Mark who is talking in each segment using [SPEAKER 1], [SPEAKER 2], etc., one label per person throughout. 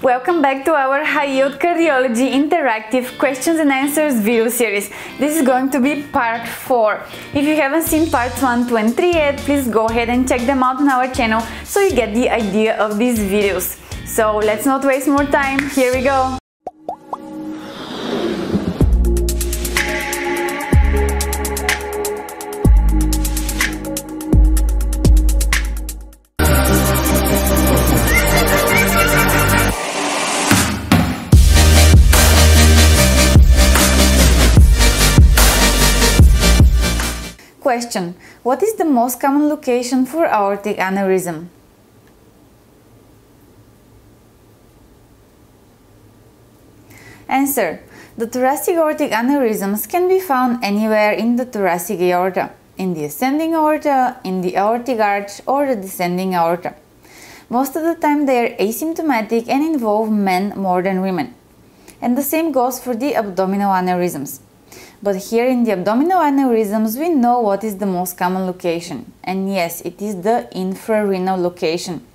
[SPEAKER 1] Welcome back to our high-yield cardiology interactive questions and answers video series. This is going to be part 4. If you haven't seen parts 1, 2 and 3 yet, please go ahead and check them out on our channel so you get the idea of these videos. So let's not waste more time, here we go! Question: what is the most common location for aortic aneurysm? Answer: the thoracic aortic aneurysms can be found anywhere in the thoracic aorta, in the ascending aorta, in the aortic arch or the descending aorta. Most of the time they are asymptomatic and involve men more than women. And the same goes for the abdominal aneurysms. But here in the abdominal aneurysms we know what is the most common location, and yes, it is the infrarenal location,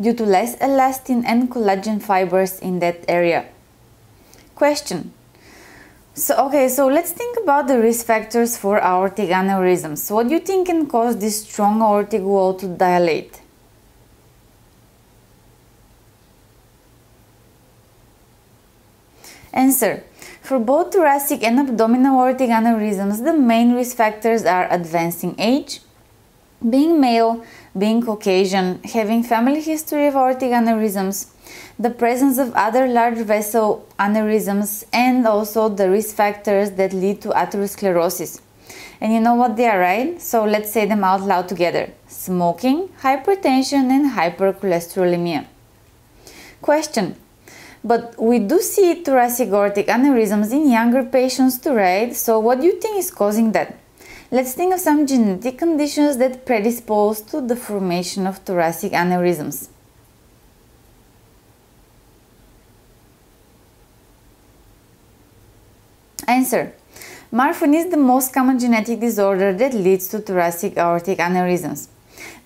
[SPEAKER 1] due to less elastin and collagen fibers in that area. Question: so let's think about the risk factors for aortic aneurysms. What do you think can cause this strong aortic wall to dilate? Answer: for both thoracic and abdominal aortic aneurysms, the main risk factors are advancing age, being male, being Caucasian, having family history of aortic aneurysms, the presence of other large vessel aneurysms, and also the risk factors that lead to atherosclerosis. And you know what they are, right? So let's say them out loud together: smoking, hypertension, and hypercholesterolemia. Question: but we do see thoracic aortic aneurysms in younger patients too, right? So what do you think is causing that? Let's think of some genetic conditions that predispose to the formation of thoracic aneurysms. Answer: Marfan is the most common genetic disorder that leads to thoracic aortic aneurysms.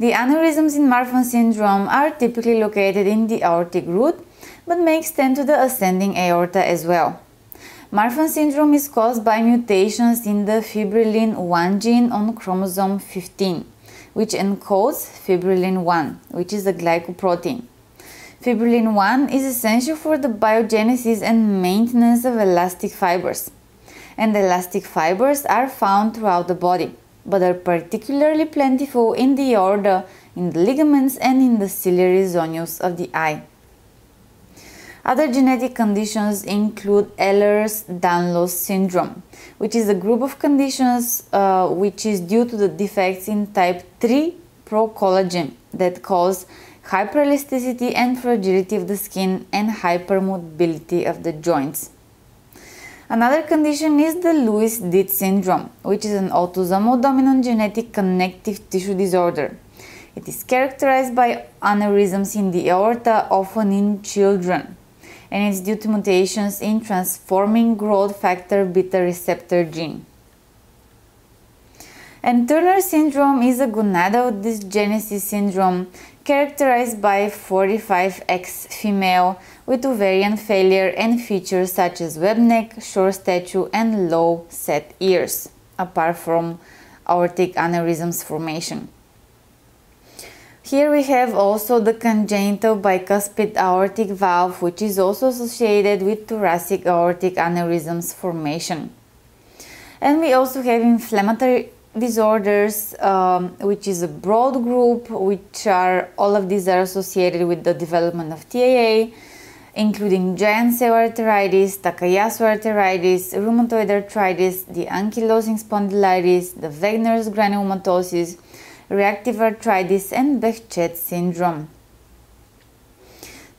[SPEAKER 1] The aneurysms in Marfan syndrome are typically located in the aortic root, but may extend to the ascending aorta as well. Marfan syndrome is caused by mutations in the fibrillin 1 gene on chromosome 15, which encodes fibrillin 1, which is a glycoprotein. Fibrillin 1 is essential for the biogenesis and maintenance of elastic fibers. And elastic fibers are found throughout the body, but are particularly plentiful in the aorta, in the ligaments, and in the ciliary zonules of the eye. Other genetic conditions include Ehlers-Danlos syndrome, which is a group of conditions which is due to the defects in type 3 procollagen that cause hyperelasticity and fragility of the skin and hypermobility of the joints. Another condition is the Lewis-Dietz syndrome, which is an autosomal dominant genetic connective tissue disorder. It is characterized by aneurysms in the aorta, often in children, and it's due to mutations in transforming growth factor beta receptor gene. And Turner syndrome is a gonadal dysgenesis syndrome characterized by 45X female with ovarian failure and features such as web neck, short stature, and low set ears, apart from aortic aneurysms formation. Here we have also the congenital bicuspid aortic valve, which is also associated with thoracic aortic aneurysms formation. And we also have inflammatory disorders, which is a broad group, which are all of these are associated with the development of TAA, including giant cell arteritis, Takayasu arteritis, rheumatoid arthritis, the ankylosing spondylitis, the Wegener's granulomatosis, reactive arthritis, and Behçet syndrome.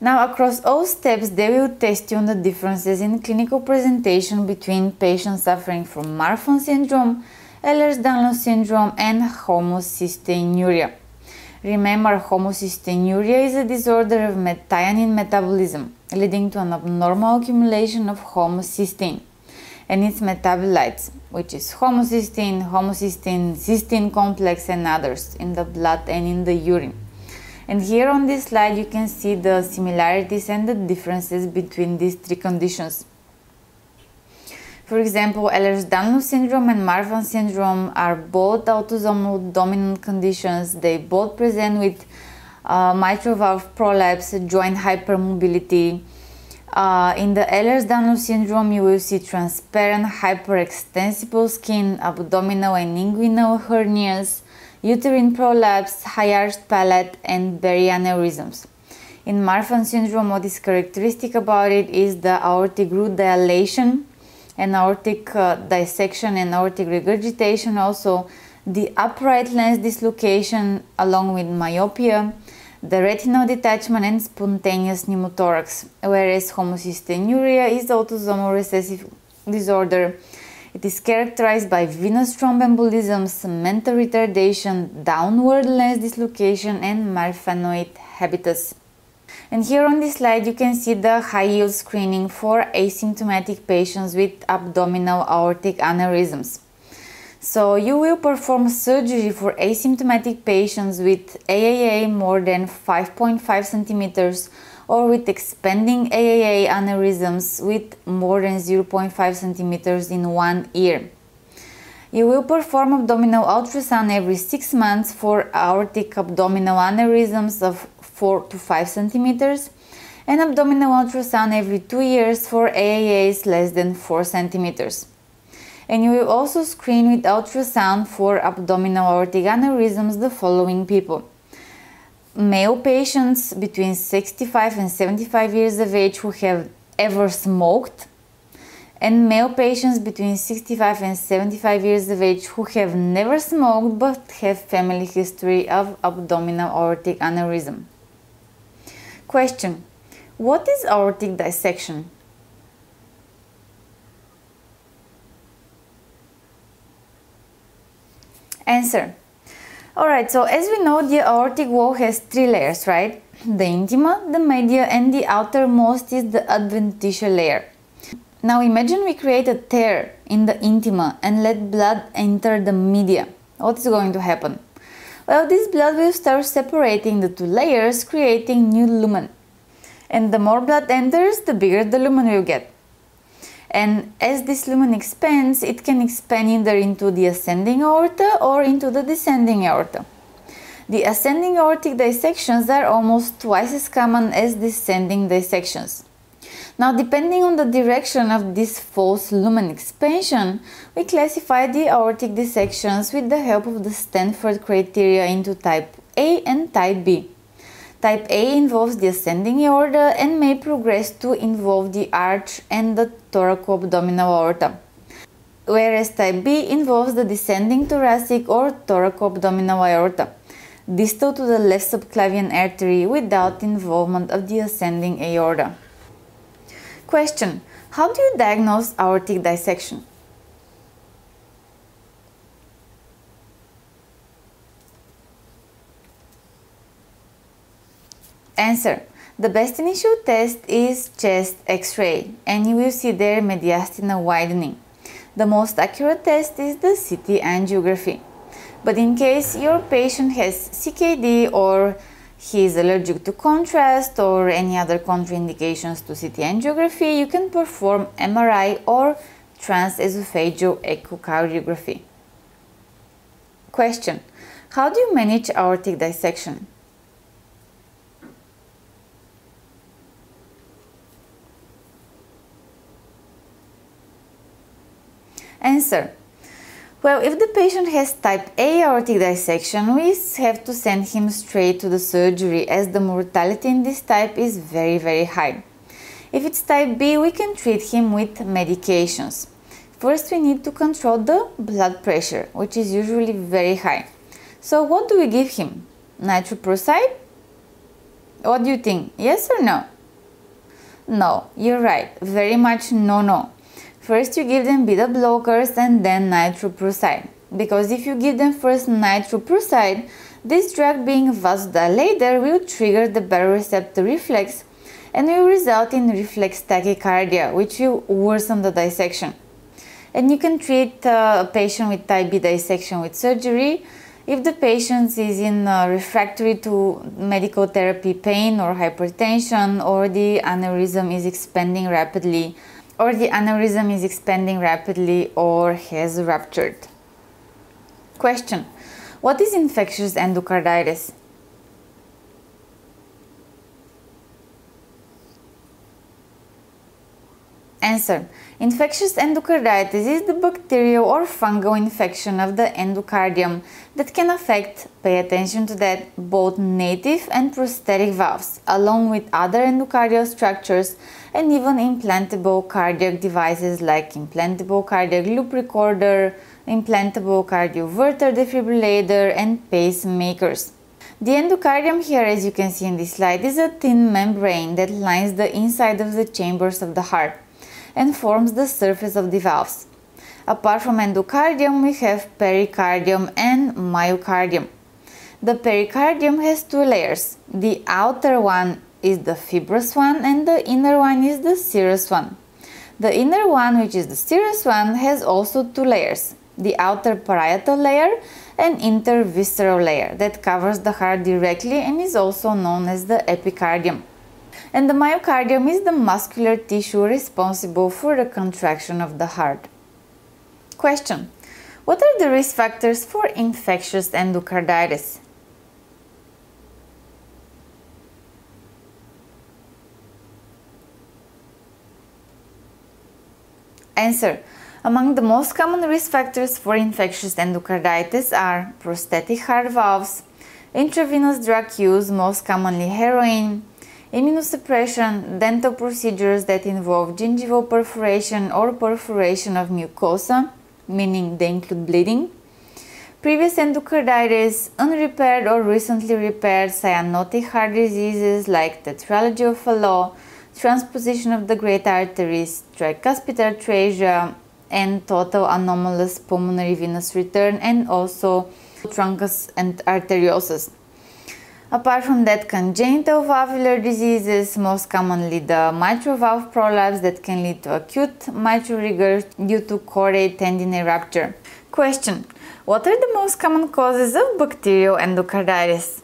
[SPEAKER 1] Now, across all steps, they will test you on the differences in clinical presentation between patients suffering from Marfan syndrome, Ehlers-Danlos syndrome, and homocysteinuria. Remember, homocysteinuria is a disorder of methionine metabolism, leading to an abnormal accumulation of homocysteine and its metabolites, which is homocysteine, cysteine complex, and others in the blood and in the urine. And here on this slide you can see the similarities and the differences between these three conditions. For example, Ehlers-Danlos syndrome and Marfan syndrome are both autosomal dominant conditions. They both present with mitral valve prolapse, joint hypermobility. In the Ehlers-Danlos syndrome, you will see transparent hyperextensible skin, abdominal and inguinal hernias, uterine prolapse, high-arched palate, and berry aneurysms. In Marfan syndrome, what is characteristic about it is the aortic root dilation and aortic dissection and aortic regurgitation, also the upright lens dislocation along with myopia, the retinal detachment and spontaneous pneumothorax, whereas homocystinuria is autosomal recessive disorder. It is characterized by venous thromboembolisms, mental retardation, downward lens dislocation, and Marfanoid habitus. And here on this slide you can see the high-yield screening for asymptomatic patients with abdominal aortic aneurysms. So you will perform surgery for asymptomatic patients with AAA more than 5.5 centimeters or with expanding AAA aneurysms with more than 0.5 centimeters in one ear. You will perform abdominal ultrasound every 6 months for aortic abdominal aneurysms of 4 to 5 centimeters and abdominal ultrasound every 2 years for AAAs less than 4 centimeters. And you will also screen with ultrasound for abdominal aortic aneurysms the following people: male patients between 65 and 75 years of age who have ever smoked, and male patients between 65 and 75 years of age who have never smoked but have family history of abdominal aortic aneurysm. Question: what is aortic dissection? Answer: alright, so as we know, the aortic wall has 3 layers, right? The intima, the media, and the outermost is the adventitial layer. Now imagine we create a tear in the intima and let blood enter the media. What is going to happen? Well, this blood will start separating the 2 layers, creating new lumen. And the more blood enters, the bigger the lumen will get. And as this lumen expands, it can expand either into the ascending aorta or into the descending aorta. The ascending aortic dissections are almost twice as common as descending dissections. Now, depending on the direction of this false lumen expansion, we classify the aortic dissections with the help of the Stanford criteria into type A and type B. Type A involves the ascending aorta and may progress to involve the arch and the thoracoabdominal aorta, whereas type B involves the descending thoracic or thoracoabdominal aorta, distal to the left subclavian artery without involvement of the ascending aorta. Question: how do you diagnose aortic dissection? Answer: the best initial test is chest X-ray, and you will see there mediastinal widening. The most accurate test is the CT angiography. But in case your patient has CKD or he is allergic to contrast or any other contraindications to CT angiography, you can perform MRI or transesophageal echocardiography. Question: how do you manage aortic dissection? Answer: well, if the patient has type A aortic dissection, we have to send him straight to the surgery as the mortality in this type is very high. If it's type B, we can treat him with medications. First, we need to control the blood pressure, which is usually very high. So what do we give him? Nitroprusside? What do you think? Yes or no? No, you're right. Very much no. First you give them beta blockers and then nitroprusside. Because if you give them first nitroprusside, this drug being vasodilator will trigger the baroreceptor reflex and will result in reflex tachycardia, which will worsen the dissection. And you can treat a patient with type B dissection with surgery If the patient is in refractory to medical therapy, pain or hypertension, or the aneurysm is expanding rapidly, or has ruptured. Question: what is infectious endocarditis? Answer: infectious endocarditis is the bacterial or fungal infection of the endocardium that can affect, pay attention to that, both native and prosthetic valves, along with other endocardial structures and even implantable cardiac devices like implantable cardiac loop recorder, implantable cardioverter defibrillator, and pacemakers. The endocardium here, as you can see in this slide, is a thin membrane that lines the inside of the chambers of the heart and forms the surface of the valves. Apart from endocardium, we have pericardium and myocardium. The pericardium has two layers. The outer one is the fibrous one and the inner one is the serous one. The inner one, which is the serous one, has also two layers: the outer parietal layer and intervisceral layer that covers the heart directly and is also known as the epicardium. And the myocardium is the muscular tissue responsible for the contraction of the heart. Question: what are the risk factors for infectious endocarditis? Answer: among the most common risk factors for infectious endocarditis are prosthetic heart valves, intravenous drug use, most commonly heroin, immunosuppression, dental procedures that involve gingival perforation or perforation of mucosa, meaning they include bleeding, previous endocarditis, unrepaired or recently repaired cyanotic heart diseases like tetralogy of Fallot, transposition of the great arteries, tricuspid atresia, and total anomalous pulmonary venous return, and also truncus and arteriosus. Apart from that, congenital valvular diseases, most commonly the mitral valve prolapse that can lead to acute mitral rigor due to chordae tendineae rupture. Question: what are the most common causes of bacterial endocarditis?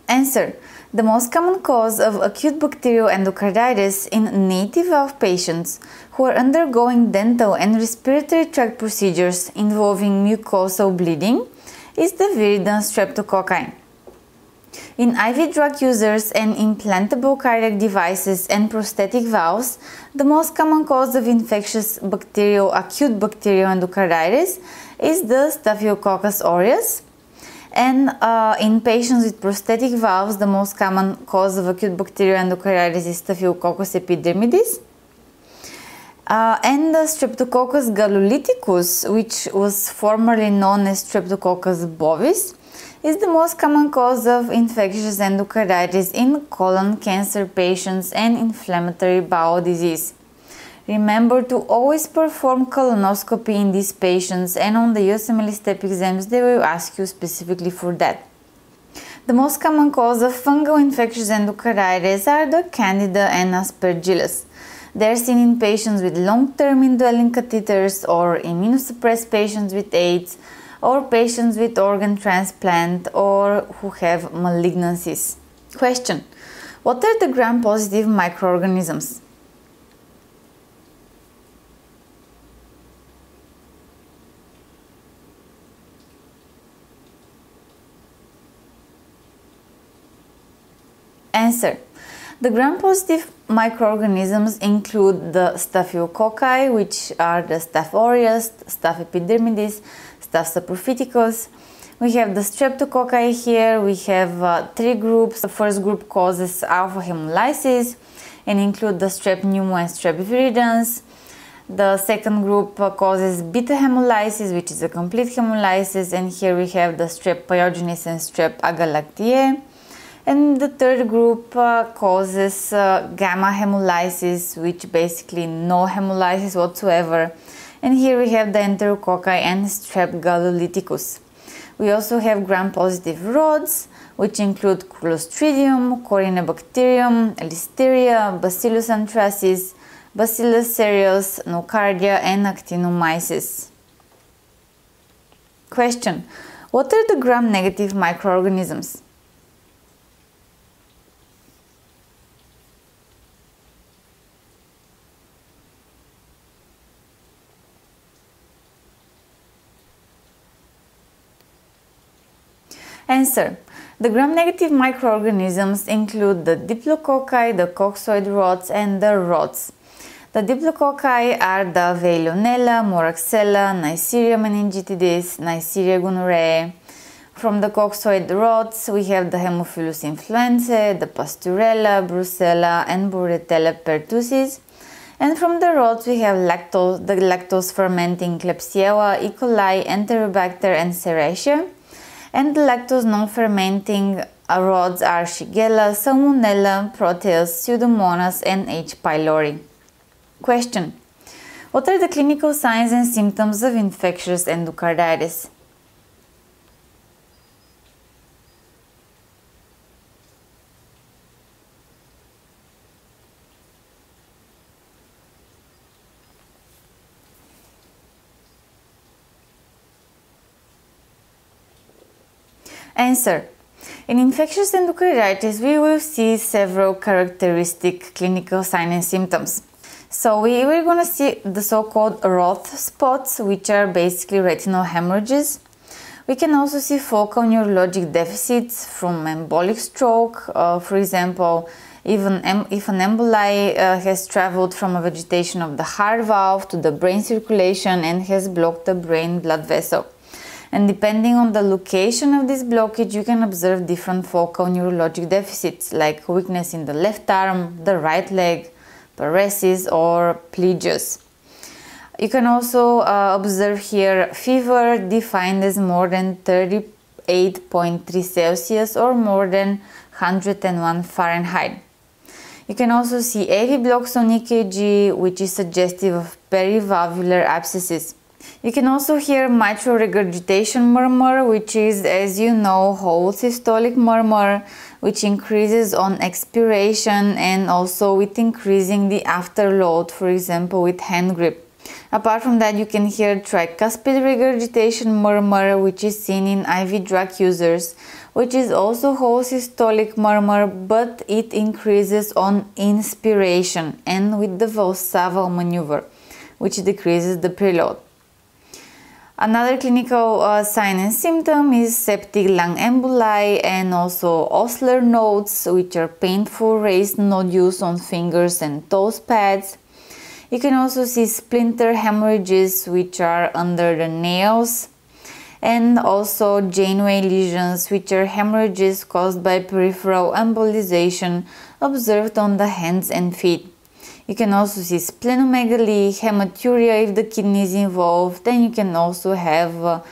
[SPEAKER 1] Answer: the most common cause of acute bacterial endocarditis in native valve patients who are undergoing dental and respiratory tract procedures involving mucosal bleeding is the viridans streptococci. In IV drug users and implantable cardiac devices and prosthetic valves, the most common cause of infectious acute bacterial endocarditis is the Staphylococcus aureus. And in patients with prosthetic valves, the most common cause of acute bacterial endocarditis is Staphylococcus epidermidis. And the Streptococcus galluliticus, which was formerly known as Streptococcus bovis, is the most common cause of infectious endocarditis in colon cancer patients and inflammatory bowel disease. Remember to always perform colonoscopy in these patients, and on the USMLE step exams they will ask you specifically for that. The most common cause of fungal infectious endocarditis are the Candida and Aspergillus. They are seen in patients with long-term indwelling catheters or immunosuppressed patients with AIDS or patients with organ transplant or who have malignancies. Question: what are the gram-positive microorganisms? Answer: the gram-positive microorganisms include the staphylococci, which are the Staph aureus, Staph epidermidis, Staph saprophyticus. We have the streptococci here. We have three groups. The first group causes alpha hemolysis and include the strep pneumo and strep viridans. The second group causes beta hemolysis, which is a complete hemolysis, and here we have the strep pyogenes and strep agalactiae. And the third group causes gamma hemolysis, which basically no hemolysis whatsoever. And here we have the enterococci and strep galluliticus. We also have gram-positive rods, which include Clostridium, Corynebacterium, Listeria, Bacillus anthracis, Bacillus cereus, Nocardia, and Actinomyces. Question: what are the gram-negative microorganisms? Answer: the gram-negative microorganisms include the diplococci, the coccoid rods, and the rods. The diplococci are the Veillonella, Moraxella, Neisseria meningitidis, Neisseria gonorrhoeae. From the coccoid rods, we have the Haemophilus influenzae, the Pasteurella, Brucella, and Bordetella pertussis. And from the rods, we have the lactose fermenting Klebsiella, E. coli, Enterobacter, and Serratia. And the lactose non-fermenting rods are Shigella, Salmonella, Proteus, Pseudomonas, and H. pylori. Question: what are the clinical signs and symptoms of infectious endocarditis? Answer: in infectious endocarditis, we will see several characteristic clinical signs and symptoms. So we're going to see the so-called Roth spots, which are basically retinal hemorrhages. We can also see focal neurologic deficits from embolic stroke. For example, even if an emboli has traveled from a vegetation of the heart valve to the brain circulation and has blocked the brain blood vessel. And depending on the location of this blockage, you can observe different focal neurologic deficits like weakness in the left arm, the right leg, paresis, or plegias. You can also observe here fever defined as more than 38.3 Celsius or more than 101 Fahrenheit. You can also see AV blocks on EKG, which is suggestive of perivalvular abscesses. You can also hear mitral regurgitation murmur, which is, as you know, whole systolic murmur, which increases on expiration and also with increasing the afterload, for example, with hand grip. Apart from that, you can hear tricuspid regurgitation murmur, which is seen in IV drug users, which is also whole systolic murmur, but it increases on inspiration and with the Valsalva maneuver, which decreases the preload. Another clinical sign and symptom is septic lung emboli and also Osler nodes, which are painful raised nodules on fingers and toes pads. You can also see splinter hemorrhages, which are under the nails, and also Janeway lesions, which are hemorrhages caused by peripheral embolization observed on the hands and feet. You can also see splenomegaly, hematuria if the kidney is involved, and you can also have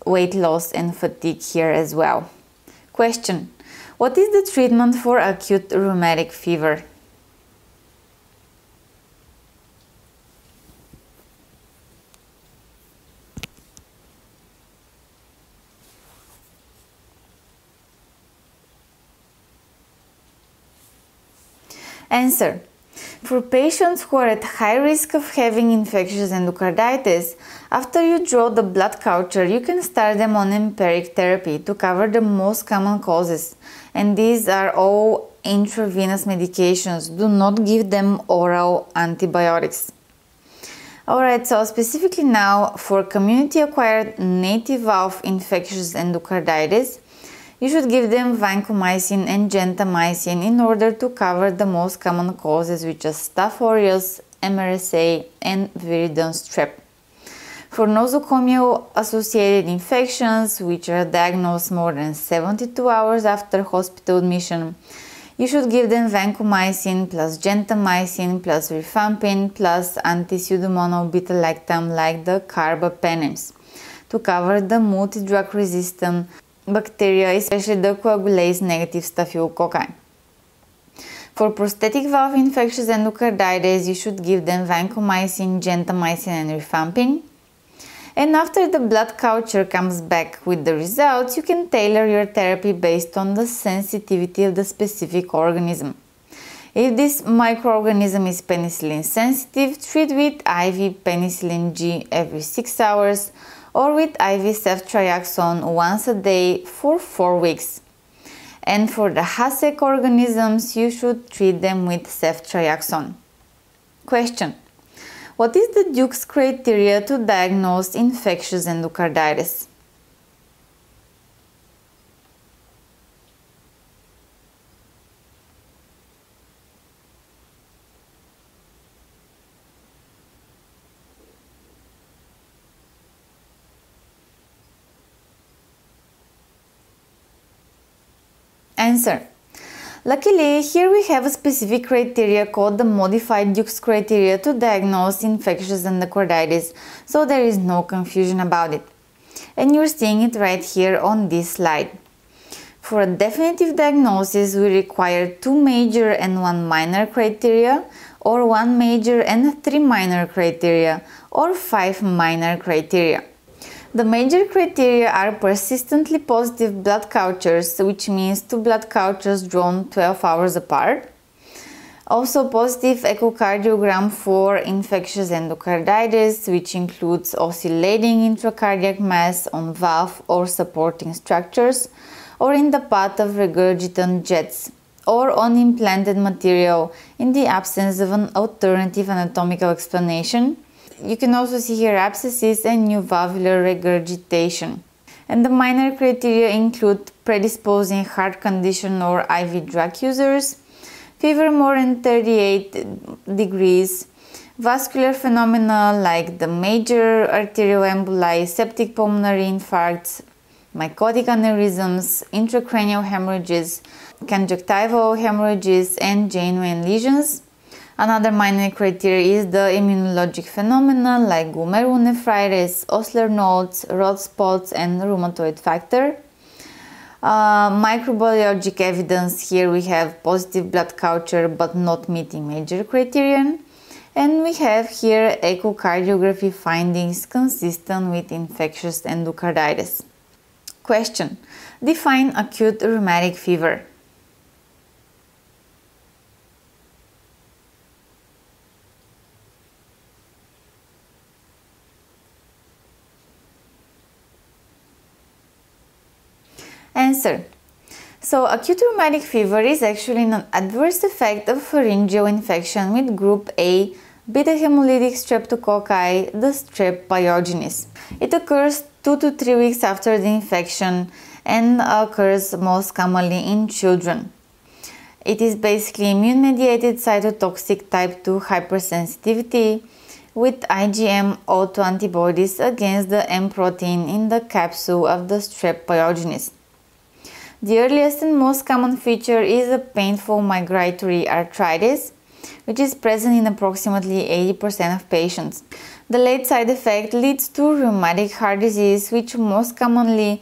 [SPEAKER 1] weight loss and fatigue here as well. Question: what is the treatment for acute rheumatic fever? Answer: for patients who are at high risk of having infectious endocarditis, after you draw the blood culture, you can start them on empiric therapy to cover the most common causes. And these are all intravenous medications. Do not give them oral antibiotics. Alright, so specifically now for community-acquired native valve infectious endocarditis, you should give them vancomycin and gentamicin in order to cover the most common causes, which are Staph aureus, MRSA, and Viridum strep. For nosocomial-associated infections, which are diagnosed more than 72 hours after hospital admission, you should give them vancomycin plus gentamicin plus rifampin plus anti-pseudomonal beta-lactam like the carbapenems to cover the multi-drug resistant bacteria, especially the coagulase negative staphylococci. For prosthetic valve infectious endocarditis, you should give them vancomycin, gentamicin, and rifampin. And after the blood culture comes back with the results, you can tailor your therapy based on the sensitivity of the specific organism. If this microorganism is penicillin sensitive, treat with IV penicillin G every 6 hours or with IV ceftriaxone once a day for 4 weeks. And for the HASEC organisms, you should treat them with ceftriaxone. Question: what is the Duke's criteria to diagnose infectious endocarditis? Answer: luckily, here we have a specific criteria called the modified Duke's criteria to diagnose infectious endocarditis, so there is no confusion about it. And you're seeing it right here on this slide. For a definitive diagnosis, we require 2 major and 1 minor criteria, or 1 major and 3 minor criteria, or 5 minor criteria. The major criteria are persistently positive blood cultures, which means 2 blood cultures drawn 12 hours apart. Also positive echocardiogram for infectious endocarditis, which includes oscillating intracardiac mass on valve or supporting structures, or in the path of regurgitant jets, or on implanted material in the absence of an alternative anatomical explanation. You can also see here abscesses and new valvular regurgitation. And the minor criteria include predisposing heart condition or IV drug users, fever more than 38 degrees, vascular phenomena like the major arterial emboli, septic pulmonary infarcts, mycotic aneurysms, intracranial hemorrhages, conjunctival hemorrhages, and genuine lesions. Another minor criteria is the immunologic phenomena like glomerulonephritis, Osler nodes, rod spots, and rheumatoid factor. Microbiologic evidence, here we have positive blood culture but not meeting major criterion. And we have here echocardiography findings consistent with infectious endocarditis. Question: define acute rheumatic fever. Answer: so acute rheumatic fever is actually an adverse effect of pharyngeal infection with group A beta hemolytic streptococci, the strep pyogenes. It occurs 2 to 3 weeks after the infection and occurs most commonly in children. It is basically immune-mediated cytotoxic type 2 hypersensitivity with IgM autoantibodies against the M protein in the capsule of the strep pyogenes. The earliest and most common feature is a painful migratory arthritis, which is present in approximately 80% of patients. The late side effect leads to rheumatic heart disease, which most commonly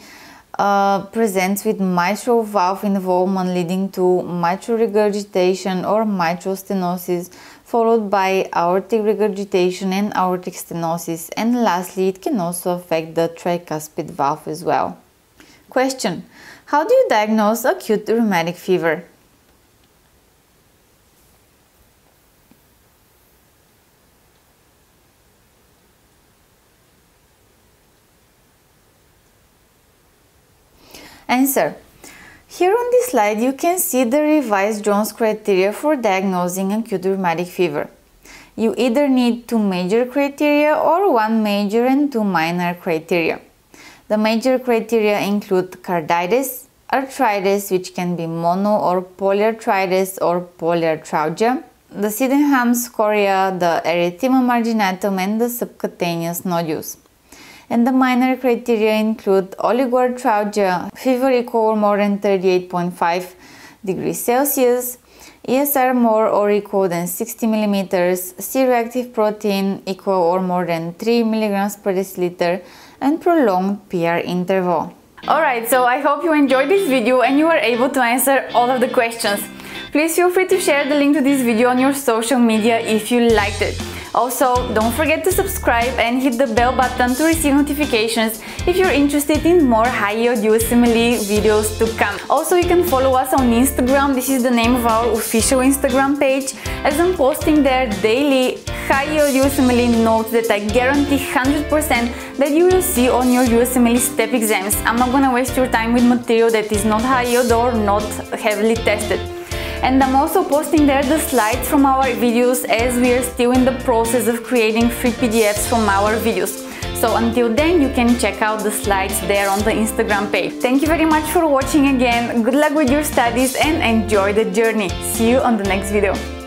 [SPEAKER 1] presents with mitral valve involvement leading to mitral regurgitation or mitral stenosis, followed by aortic regurgitation and aortic stenosis, and lastly it can also affect the tricuspid valve as well. Question: how do you diagnose acute rheumatic fever? Answer: here on this slide you can see the revised Jones criteria for diagnosing acute rheumatic fever. You either need 2 major criteria or 1 major and 2 minor criteria. The major criteria include carditis, arthritis, which can be mono or polyarthritis or polyarthralgia, the Sydenham's chorea, the erythema marginatum, and the subcutaneous nodules. And the minor criteria include oligoarthralgia, fever equal more than 38.5 degrees Celsius, ESR more or equal than 60 millimeters, C-reactive protein equal or more than 3 milligrams per deciliter, and prolonged PR interval. Alright, so I hope you enjoyed this video and you were able to answer all of the questions. Please feel free to share the link to this video on your social media if you liked it. Also, don't forget to subscribe and hit the bell button to receive notifications if you're interested in more high-yield USMLE videos to come. Also, you can follow us on Instagram. This is the name of our official Instagram page, as I'm posting there daily high-yield USMLE notes that I guarantee 100% that you will see on your USMLE step exams. I'm not gonna waste your time with material that is not high-yield or not heavily tested. And I'm also posting there the slides from our videos, as we are still in the process of creating free PDFs from our videos. So until then, you can check out the slides there on the Instagram page. Thank you very much for watching again. Good luck with your studies and enjoy the journey. See you on the next video.